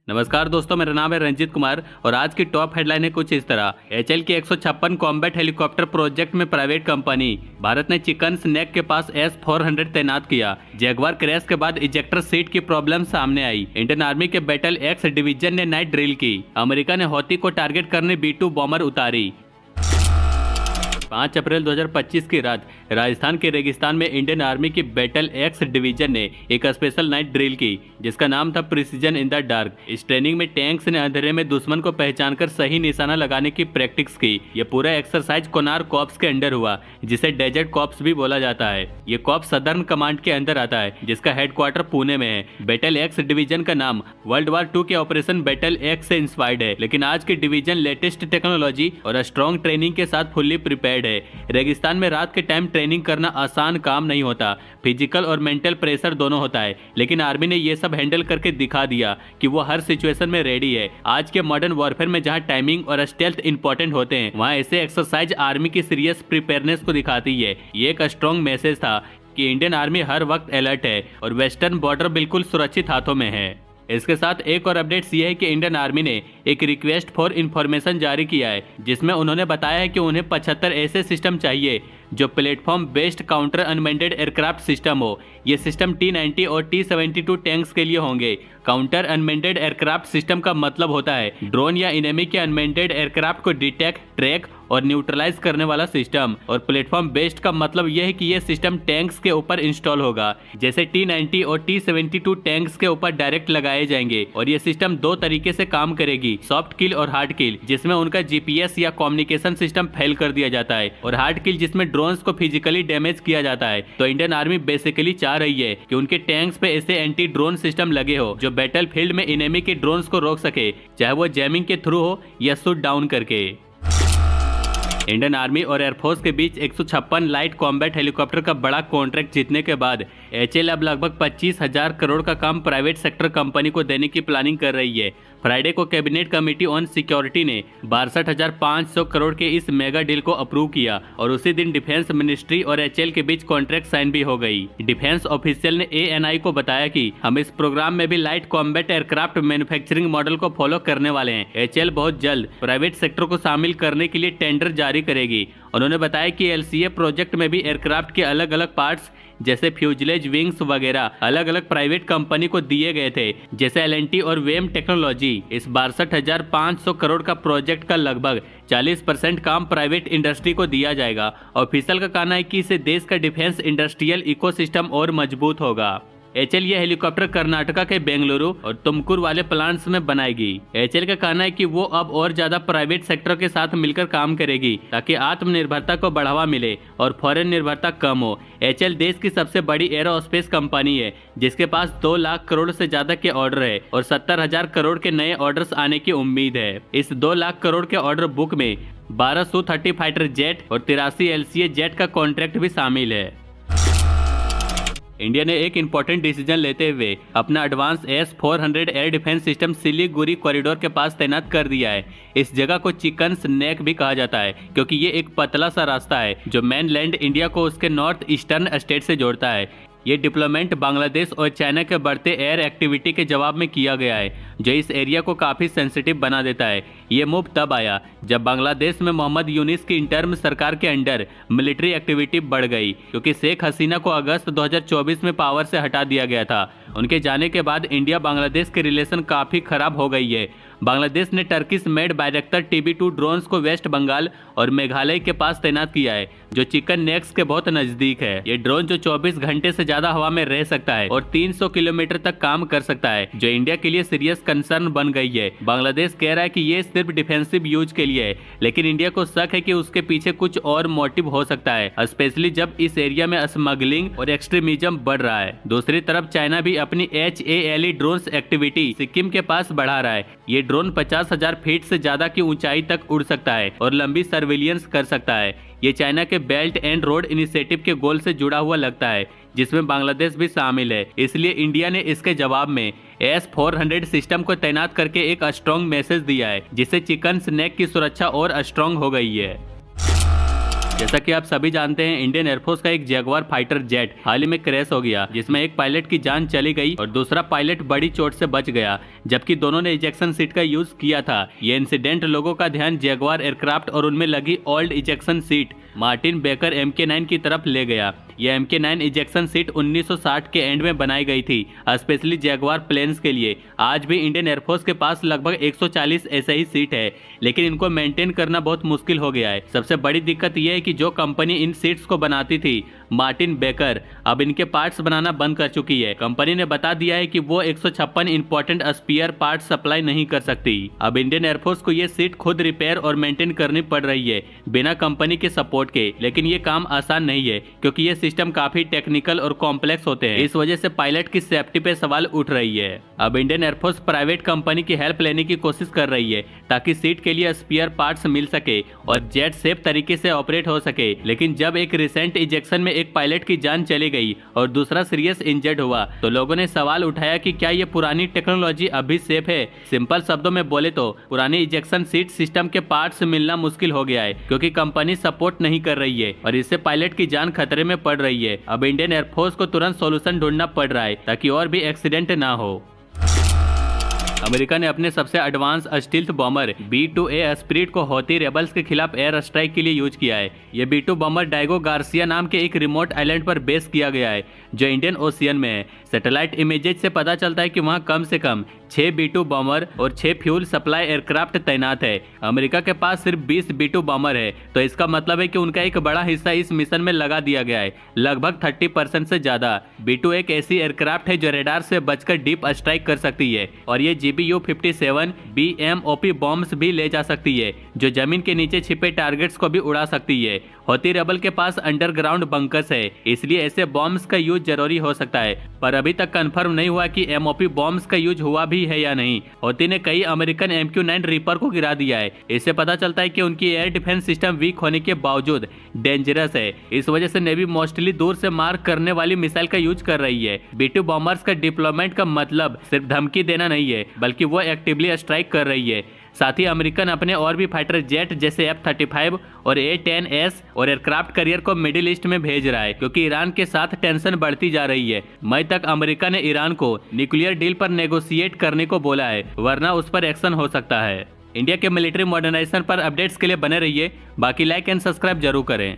नमस्कार दोस्तों, मेरा नाम है रंजीत कुमार और आज की टॉप हेडलाइन है कुछ इस तरह। एचएल के 156 कॉम्बैट हेलीकॉप्टर प्रोजेक्ट में प्राइवेट कंपनी भारत ने चिकन स्नैक के पास S-400 तैनात किया। जैगवार क्रैश के बाद इजेक्टर सीट की प्रॉब्लम सामने आई। इंडियन आर्मी के बैटल एक्स डिवीजन ने नाइट ड्रिल की। अमेरिका ने हौती को टारगेट करने B-2 बॉम्बर उतारी। 5 अप्रैल 2025 की रात राजस्थान के रेगिस्तान में इंडियन आर्मी की बैटल एक्स डिवीजन ने एक स्पेशल नाइट ड्रिल की जिसका नाम था प्रिसीजन इन द डार्क। इस ट्रेनिंग में टैंक्स ने अंधेरे में दुश्मन को पहचानकर सही निशाना लगाने की प्रैक्टिस की। यह पूरा एक्सरसाइज कोनार कॉर्प्स के अंडर हुआ, जिसे डेजर्ट कॉर्प्स भी बोला जाता है। ये कॉर्प्स सदर्न कमांड के अंदर आता है, जिसका हेडक्वार्टर पुणे में है। बैटल एक्स डिवीजन का नाम वर्ल्ड वार 2 के ऑपरेशन बैटल एक्स से इंस्पायर्ड है, लेकिन आज की डिवीजन लेटेस्ट टेक्नोलॉजी और स्ट्रॉन्ग ट्रेनिंग के साथ फुल्ली प्रिपेयर्ड है। रेगिस्तान में रात के टाइम ट्रेनिंग करना आसान काम नहीं होता, फिजिकल और मेंटल प्रेशर दोनों होता है, लेकिन आर्मी ने ये सब हैंडल करके दिखा दिया कि वो हर सिचुएशन में रेडी है। आज के मॉडर्न वॉरफेयर में जहां टाइमिंग और स्टेल्थ इंपॉर्टेंट होते हैं, वहां ऐसे एक्सरसाइज आर्मी की सीरियस प्रिपेयरनेस को दिखाती है। ये एक स्ट्रॉन्ग मैसेज था कि इंडियन आर्मी हर वक्त अलर्ट है और वेस्टर्न बॉर्डर बिल्कुल सुरक्षित हाथों में है। इसके साथ एक और अपडेट्स ये है कि इंडियन आर्मी ने एक रिक्वेस्ट फॉर इंफॉर्मेशन जारी किया है, जिसमें उन्होंने बताया है कि उन्हें 75 ऐसे सिस्टम चाहिए जो platform based counter unmanned aircraft system हो। ये सिस्टम T-90 और T-72 टैंक्स के लिए होंगे। काउंटर अनमेंटेड एयरक्राफ्ट सिस्टम का मतलब होता है ड्रोन या इनेमी के अनमेंटेड एयरक्राफ्ट को डिटेक्ट, ट्रैक और न्यूट्रलाइज करने वाला सिस्टम। और प्लेटफॉर्म बेस्ड का मतलब यह है कि यह सिस्टम टैंक्स के ऊपर इंस्टॉल होगा, जैसे T-90 और T-72 टैंक्स के ऊपर डायरेक्ट लगाए जाएंगे। और यह सिस्टम दो तरीके से काम करेगी, सॉफ्ट किल और हार्ड किल, जिसमें उनका GPS या कम्युनिकेशन सिस्टम फेल कर दिया जाता है, और हार्ड किल जिसमें ड्रोन्स को फिजिकली डैमेज किया जाता है। तो इंडियन आर्मी बेसिकली चाह रही है कि उनके टैंक्स पे ऐसे एंटी ड्रोन सिस्टम लगे हो जो बैटल फील्ड में इनेमी के ड्रोन्स को रोक सके, चाहे वो जैमिंग के थ्रू हो या शूट डाउन करके। इंडियन आर्मी और एयरफोर्स के बीच 156 लाइट कॉम्बैट हेलीकॉप्टर का बड़ा कॉन्ट्रैक्ट जीतने के बाद एचएल अब लगभग 25,000 करोड़ का काम प्राइवेट सेक्टर कंपनी को देने की प्लानिंग कर रही है। फ्राइडे को कैबिनेट कमेटी ऑन सिक्योरिटी ने 62,500 करोड़ के इस मेगा डील को अप्रूव किया और उसी दिन डिफेंस मिनिस्ट्री और एचएल के बीच कॉन्ट्रैक्ट साइन भी हो गई। डिफेंस ऑफिशियल ने ANI को बताया कि हम इस प्रोग्राम में भी light combat aircraft manufacturing model को फॉलो करने वाले हैं। एचएल बहुत जल्द प्राइवेट सेक्टर को शामिल करने के लिए टेंडर जारी करेगी। उन्होंने बताया कि LCA प्रोजेक्ट में भी एयरक्राफ्ट के अलग अलग पार्ट्स जैसे फ्यूजलेज, विंग्स वगैरह अलग अलग प्राइवेट कंपनी को दिए गए थे, जैसे L&T और वेम टेक्नोलॉजी। इस 62,500 करोड़ का प्रोजेक्ट का लगभग 40% काम प्राइवेट इंडस्ट्री को दिया जाएगा। ऑफिशियल का कहना है कि इससे देश का डिफेंस इंडस्ट्रियल इकोसिस्टम और मजबूत होगा। एचएल ये हेलीकॉप्टर कर्नाटका के बेंगलुरु और तुमकुर वाले प्लांट्स में बनाएगी। एचएल का कहना है कि वो अब और ज्यादा प्राइवेट सेक्टर के साथ मिलकर काम करेगी ताकि आत्मनिर्भरता को बढ़ावा मिले और फॉरेन निर्भरता कम हो। एचएल देश की सबसे बड़ी एरोस्पेस कंपनी है, जिसके पास 2 लाख करोड़ से ज्यादा के ऑर्डर है और 70,000 करोड़ के नए ऑर्डर्स आने की उम्मीद है। इस 2 लाख करोड़ के ऑर्डर बुक में 12 Su-30 फाइटर जेट और 83 LCA जेट का कॉन्ट्रैक्ट भी शामिल है। इंडिया ने एक इंपॉर्टेंट डिसीजन लेते हुए अपना advance S-400 air defence system Siliguri corridor के पास तैनात कर दिया है। इस जगह को चिकन स्नैक भी कहा जाता है, क्योंकि ये एक पतला सा रास्ता है जो मेनलैंड इंडिया को उसके नॉर्थ ईस्टर्न स्टेट से जोड़ता है। ये डिप्लोमेंट बांग्लादेश और चाइना के बढ़ते एयर एक्टिविटी के जवाब में किया गया है, जो इस एरिया को काफी सेंसिटिव बना देता है। ये मूव तब आया जब बांग्लादेश में मोहम्मद यूनिस की इंटर्म सरकार के अंडर मिलिट्री एक्टिविटी बढ़ गई, क्योंकि शेख हसीना को अगस्त 2024 में पावर से हटा दिया गया था। उनके जाने के बाद इंडिया बांग्लादेश के रिलेशन काफी खराब हो गई है। बांग्लादेश ने टर्किश मेड बायरेक्टर TB2 ड्रोन्स को वेस्ट बंगाल और मेघालय के पास तैनात किया है, जो चिकन नेक्स के बहुत नजदीक है। ये ड्रोन जो 24 घंटे से ज्यादा हवा में रह सकता है और 300 किलोमीटर तक काम कर सकता है, जो इंडिया के लिए सीरियस कंसर्न बन गई है। बांग्लादेश कह रहा है कि ये सिर्फ डिफेंसिव यूज के लिए है, लेकिन इंडिया को शक है कि उसके पीछे कुछ और मोटिव हो सकता है, स्पेशली जब इस एरिया में स्मगलिंग और एक्सट्रीमिज्म बढ़ रहा है। दूसरी तरफ चाइना भी अपनी HALE ड्रोन्स एक्टिविटी सिक्किम के पास बढ़ा रहा है। ये ड्रोन 50,000 फीट से ज्यादा की ऊंचाई तक उड़ सकता है और लंबी सर्विलियंस कर सकता है। ये चाइना के बेल्ट एंड रोड इनिशिएटिव के गोल से जुड़ा हुआ लगता है, जिसमें बांग्लादेश भी शामिल है। इसलिए इंडिया ने इसके जवाब में S-400 सिस्टम को तैनात करके एक स्ट्रॉन्ग मैसेज दिया है, जिससे चिकन स्नैक की सुरक्षा और स्ट्रॉन्ग हो गई है। जैसा कि आप सभी जानते हैं, इंडियन एयरफोर्स का एक जैगवार फाइटर जेट हाल ही में क्रैश हो गया, जिसमें एक पायलट की जान चली गई और दूसरा पायलट बड़ी चोट से बच गया, जबकि दोनों ने इजेक्शन सीट का यूज किया था। यह इंसिडेंट लोगों का ध्यान जैगवार एयरक्राफ्ट और उनमें लगी old ejection seat Martin baker MK9 की तरफ ले गया। यह MK9 इजेक्शन सीट 1960 के एंड में बनाई गई थी, स्पेशली जैगवार प्लेन्स के लिए। आज भी इंडियन एयरफोर्स के पास लगभग 140 ऐसे ही सीट है, लेकिन इनको मेंटेन करना बहुत मुश्किल हो गया है। सबसे बड़ी दिक्कत यह है कि जो कंपनी इन सीट्स को बनाती थी, मार्टिन बेकर, अब इनके पार्ट्स बनाना बंद कर चुकी है। कंपनी ने बता दिया है कि वो 156 इंपॉर्टेंट स्पेयर पार्ट्स सप्लाई नहीं कर सकती। अब इंडियन एयरफोर्स को ये सीट खुद रिपेयर और मेंटेन करनी पड़ रही है बिना कंपनी के सपोर्ट के, लेकिन ये काम आसान नहीं है क्योंकि ये सिस्टम काफी टेक्निकल और कॉम्प्लेक्स होते हैं। इस वजह से पायलट की सेफ्टी पे सवाल उठ रही है। अब इंडियन एयरफोर्स प्राइवेट कंपनी की हेल्प लेने की कोशिश कर रही है ताकि सीट के लिए स्पेयर पार्ट्स मिल सके और जेट सेफ तरीके से ऑपरेट हो सके। लेकिन जब एक रिसेंट इजेक्शन में एक पायलट की जान चली गई और दूसरा सीरियस इंजर्ड हुआ, तो लोगों ने सवाल उठाया कि क्या ये पुरानी टेक्नोलॉजी अभी सेफ है। सिंपल शब्दों में बोले तो पुरानी इजेक्शन सीट सिस्टम के पार्ट्स मिलना मुश्किल हो गया है क्योंकि कंपनी सपोर्ट नहीं कर रही है और इससे पायलट की जान खतरे में पड़ रही है। अब इंडियन एयरफोर्स को तुरंत सॉल्यूशन ढूंढना पड़ रहा है ताकि और भी एक्सीडेंट ना हो। अमेरिका ने अपने सबसे advance stealth bomber B-2A spirit को हौती रेबल्स के खिलाफ एयर स्ट्राइक के लिए यूज किया है। यह B-2 बॉम्बर डाइगो गार्सिया नाम के एक रिमोट आइलैंड पर बेस किया गया है जो इंडियन ओशियन में है। सैटेलाइट इमेजेज से पता चलता है कि वहां कम से कम 6 B-2 बॉम्बर और 6 फ्यूल सप्लाई एयरक्राफ्ट तैनात है। अमेरिका के पास सिर्फ 20 B-2 बॉम्बर है, तो इसका मतलब है कि उनका एक बड़ा हिस्सा इस मिशन में लगा दिया गया है, लगभग 30% से ज्यादा। B-2 एक ऐसी एयरक्राफ्ट है जो रेडार से बचकर डीप स्ट्राइक कर सकती है और ये GBU-57 BMOP बॉम्ब्स भी ले जा सकती है जो जमीन के नीचे छिपे टारगेट्स को भी उड़ा सकती है। हौती रेबल के पास अंडरग्राउंड बंकर्स है, इसलिए ऐसे बॉम्ब्स का यूज जरूरी हो सकता है, पर अभी तक कंफर्म नहीं हुआ कि MOP बॉम्ब्स का यूज हुआ भी है या नहीं। हौती ने कई अमेरिकन MQ-9 रीपर को गिरा दिया है। इससे पता चलता है कि उनकी एयर डिफेंस सिस्टम वीक होने के बावजूद डेंजरस है। इस वजह से नेवी मोस्टली दूर से मार करने वाली मिसाइल का यूज कर रही है। B-2 बॉम्बर्स का डिप्लॉयमेंट का मतलब सिर्फ धमकी देना नहीं है, बल्कि वो एक्टिवली स्ट्राइक कर रही है। साथ ही अमेरिकन अपने और भी फाइटर जेट जैसे F-35 और A-10S और एयरक्राफ्ट करियर को मिडिल ईस्ट में भेज रहा है क्योंकि ईरान के साथ टेंशन बढ़ती जा रही है। मई तक अमेरिका ने ईरान को न्यूक्लियर डील पर नेगोशिएट करने को बोला है, वरना उस पर एक्शन हो सकता है। इंडिया के मिलिट्री मॉडर्नाइजेशन पर अपडेट्स के लिए बने रहिए। बाकी लाइक एंड सब्सक्राइब जरूर करें।